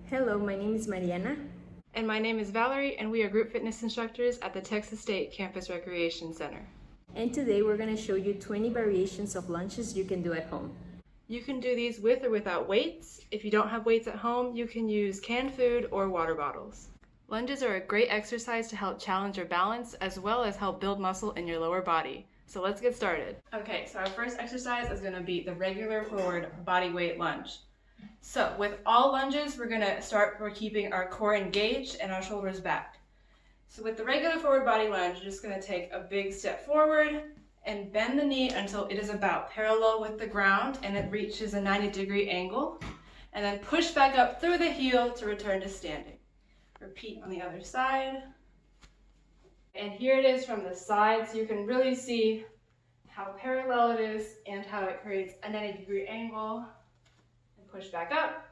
Hello, my name is Mariana. And my name is Valerie, and we are group fitness instructors at the Texas State Campus Recreation Center. And today we're going to show you 20 variations of lunges you can do at home. You can do these with or without weights. If you don't have weights at home, you can use canned food or water bottles. Lunges are a great exercise to help challenge your balance as well as help build muscle in your lower body. So let's get started. Okay, so our first exercise is going to be the regular forward body weight lunge. So with all lunges, we're going to start by keeping our core engaged and our shoulders back. So with the regular forward body lunge, you're just going to take a big step forward and bend the knee until it is about parallel with the ground and it reaches a 90-degree angle. And then push back up through the heel to return to standing. Repeat on the other side. And here it is from the side, so you can really see how parallel it is and how it creates a 90-degree angle. And push back up.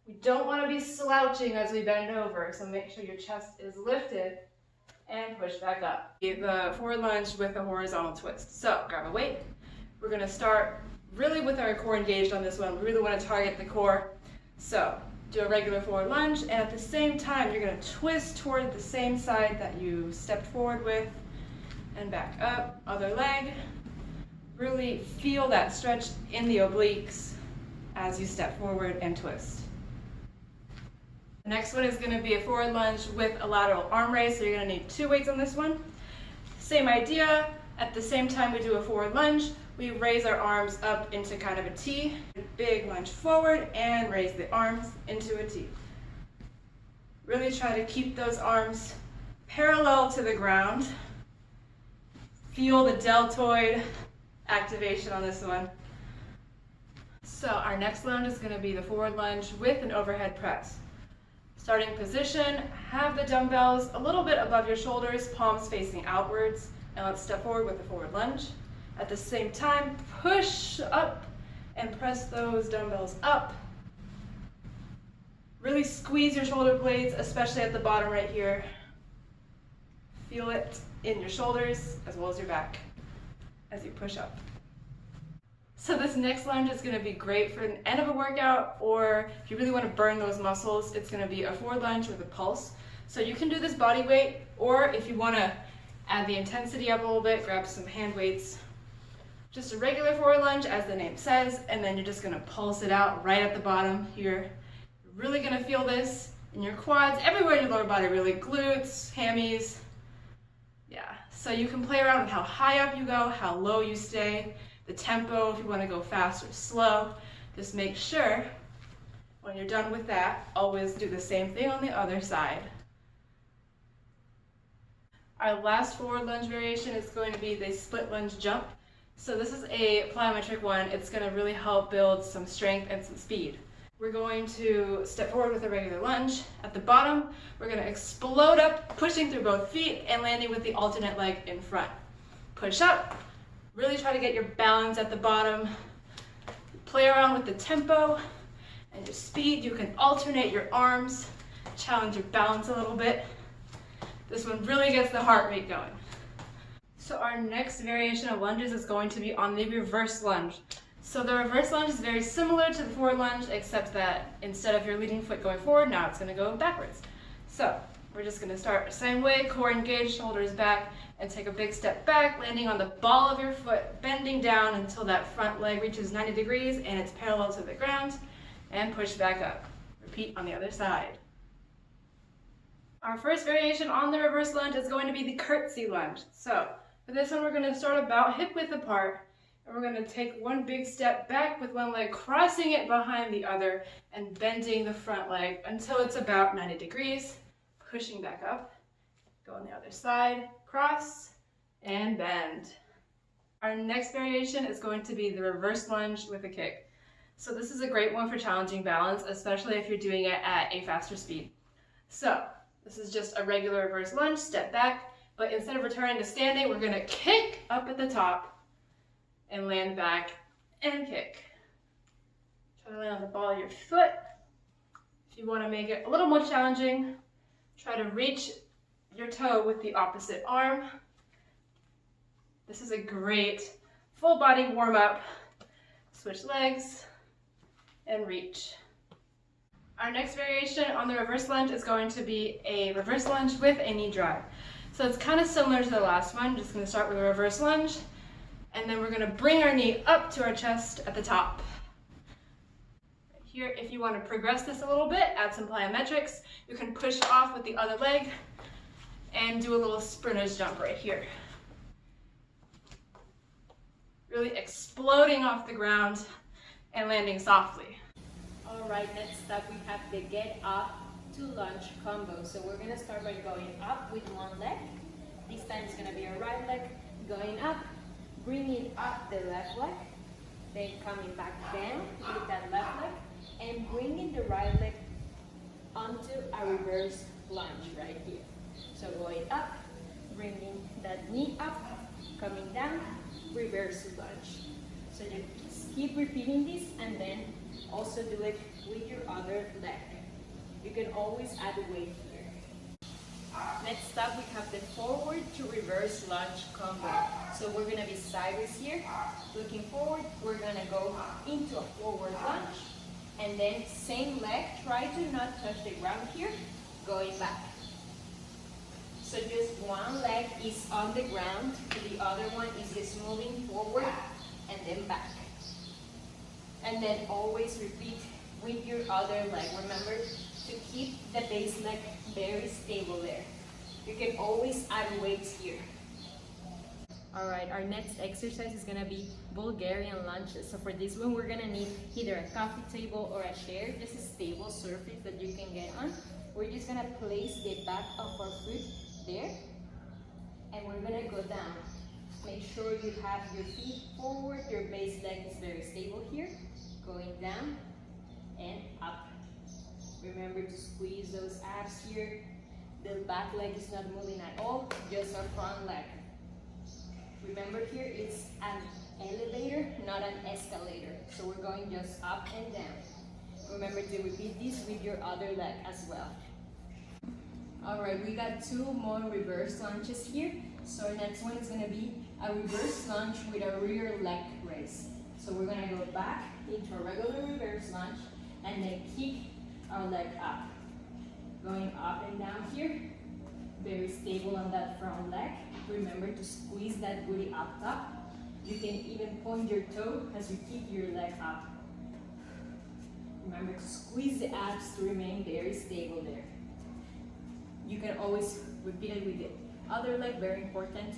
We don't want to be slouching as we bend over, so make sure your chest is lifted and push back up. The forward lunge with a horizontal twist. So grab a weight. We're going to start really with our core engaged on this one. We really want to target the core. So do a regular forward lunge, and at the same time you're going to twist toward the same side that you stepped forward with and back up. Other leg. Really feel that stretch in the obliques as you step forward and twist. The next one is going to be a forward lunge with a lateral arm raise, so you're going to need 2 weights on this one. Same idea. At the same time we do a forward lunge, we raise our arms up into kind of a T. Big lunge forward and raise the arms into a T. Really try to keep those arms parallel to the ground. Feel the deltoid activation on this one. So our next lunge is going to be the forward lunge with an overhead press. Starting position, have the dumbbells a little bit above your shoulders, palms facing outwards, and let's step forward with the forward lunge. At the same time, push up and press those dumbbells up. Really squeeze your shoulder blades, especially at the bottom right here. Feel it in your shoulders as well as your back as you push up. So this next lunge is going to be great for the end of a workout, or if you really want to burn those muscles, it's going to be a forward lunge with a pulse. So you can do this body weight, or if you want to add the intensity up a little bit, grab some hand weights. Just a regular forward lunge, as the name says, and then you're just going to pulse it out right at the bottom here. You're really going to feel this in your quads, everywhere in your lower body, really, glutes, hammies. Yeah, so you can play around with how high up you go, how low you stay, the tempo, if you want to go fast or slow. Just make sure when you're done with that, always do the same thing on the other side. Our last forward lunge variation is going to be the split lunge jump. So this is a plyometric one. It's going to really help build some strength and some speed. We're going to step forward with a regular lunge. At the bottom, we're going to explode up, pushing through both feet and landing with the alternate leg in front. Push up. Really try to get your balance at the bottom. Play around with the tempo and your speed. You can alternate your arms, challenge your balance a little bit. This one really gets the heart rate going. So our next variation of lunges is going to be on the reverse lunge. So the reverse lunge is very similar to the forward lunge, except that instead of your leading foot going forward, now it's going to go backwards. So we're just going to start the same way, core engaged, shoulders back, and take a big step back, landing on the ball of your foot, bending down until that front leg reaches 90 degrees and it's parallel to the ground, and push back up. Repeat on the other side. Our first variation on the reverse lunge is going to be the Curtsey Lunge. So for this one, we're going to start about hip width apart, and we're going to take one big step back with one leg crossing it behind the other and bending the front leg until it's about 90 degrees, pushing back up. Go on the other side, cross, and bend. Our next variation is going to be the reverse lunge with a kick. So this is a great one for challenging balance, especially if you're doing it at a faster speed. So this is just a regular reverse lunge, step back, but instead of returning to standing, we're going to kick up at the top and land back and kick. Try to land on the ball of your foot. If you want to make it a little more challenging, try to reach your toe with the opposite arm. This is a great full body warm up. Switch legs and reach. Our next variation on the reverse lunge is going to be a reverse lunge with a knee drive. So it's kind of similar to the last one. Just going to start with a reverse lunge, and then we're going to bring our knee up to our chest at the top. Here, if you want to progress this a little bit, add some plyometrics, you can push off with the other leg and do a little sprinter's jump right here. Really exploding off the ground and landing softly. All right, next up we have the get up to lunge combo. So we're gonna start by going up with one leg. This time it's gonna be our right leg going up, bringing up the left leg, then coming back down with that left leg, and bringing the right leg onto a reverse lunge right here. So going up, bringing that knee up, coming down, reverse lunge. So you just keep repeating this, and then also do it with your other leg. You can always add weight here. Next up, we have the forward to reverse lunge combo. So we're gonna be sideways here, looking forward. We're gonna go into a forward lunge, and then same leg, try to not touch the ground here, going back. So just one leg is on the ground, the other one is just moving forward and then back. And then always repeat with your other leg. Remember to keep the base leg very stable there. You can always add weights here. All right, our next exercise is gonna be Bulgarian lunges. So for this one, we're gonna need either a coffee table or a chair, just a stable surface that you can get on. We're just gonna place the back of our foot there, and we're gonna go down. Make sure you have your feet forward, your base leg is very stable here. Going down and up. Remember to squeeze those abs here. The back leg is not moving at all, just our front leg. Remember here, it's an elevator, not an escalator. So we're going just up and down. Remember to repeat this with your other leg as well. All right, we got two more reverse lunges here. So next one is gonna be a reverse lunge with a rear leg raise. So we're gonna go back into a regular reverse lunge and then kick our leg up. Going up and down here, very stable on that front leg. Remember to squeeze that booty up top. You can even point your toe as you keep your leg up. Remember to squeeze the abs to remain very stable there. You can always repeat it with the other leg, very important.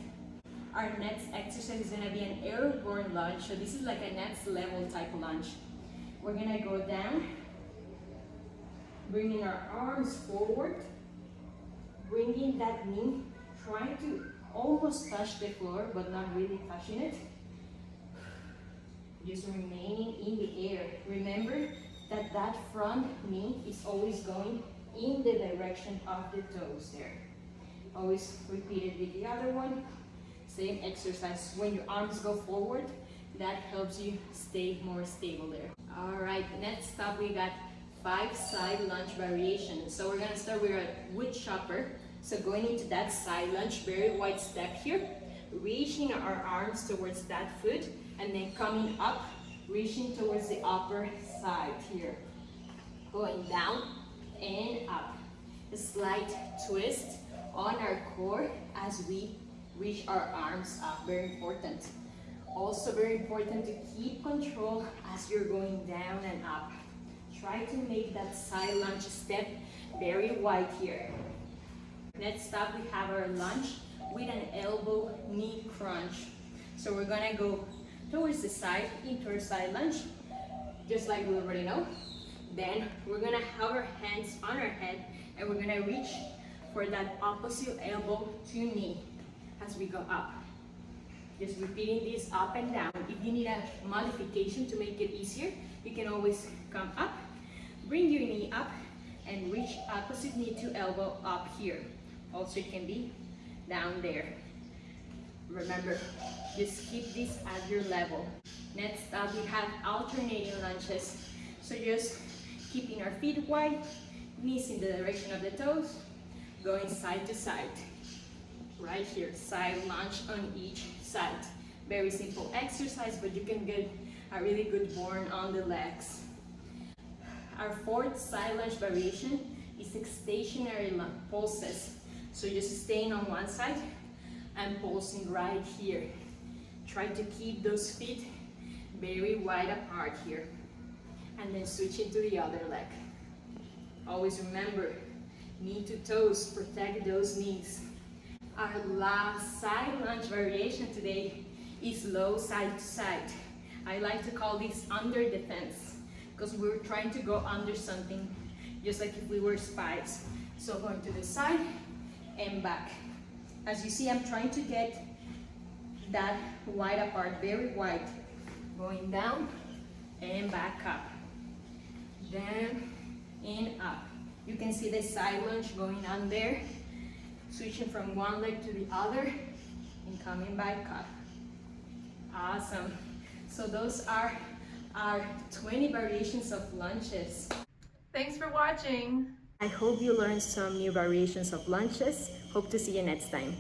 Our next exercise is gonna be an airborne lunge. So this is like a next level type lunge. We're gonna go down, bringing our arms forward, bringing that knee, trying to almost touch the floor, but not really touching it. Just remaining in the air. Remember that that front knee is always going in the direction of the toes there. Always repeat it with the other one. Same exercise. When your arms go forward, that helps you stay more stable there. All right, next up we got 5 side lunge variations. So we're gonna start with a Woodchopper. So going into that side lunge, very wide step here, reaching our arms towards that foot, and then coming up, reaching towards the upper side here. Going down and up. A slight twist on our core as we reach our arms up, very important. Also very important to keep control as you're going down and up. Try to make that side lunge step very wide here. Next up, we have our lunge with an elbow knee crunch. So we're gonna go towards the side, into our side lunge, just like we already know. Then we're gonna have our hands on our head and we're gonna reach for that opposite elbow to knee as we go up. Just repeating this up and down. If you need a modification to make it easier, you can always come up, bring your knee up, and reach opposite knee to elbow up here. Also, it can be down there. Remember, just keep this at your level. Next up, we have alternating lunges. So just keeping our feet wide, knees in the direction of the toes, going side to side. Right here, side lunge on each side. Very simple exercise, but you can get a really good burn on the legs. Our fourth side lunge variation is stationary pulses. So just staying on one side and pulsing right here. Try to keep those feet very wide apart here. And then switching to the other leg. Always remember, knee to toes, protect those knees. Our last side lunge variation today is low side to side. I like to call this under defense because we're trying to go under something just like if we were spies. So going to the side and back. As you see, I'm trying to get that wide apart, very wide. Going down and back up. Down and up. You can see the side lunge going on there. Switching from one leg to the other and coming back up. Awesome. So those are our 20 variations of lunges. Thanks for watching. I hope you learned some new variations of lunges. Hope to see you next time.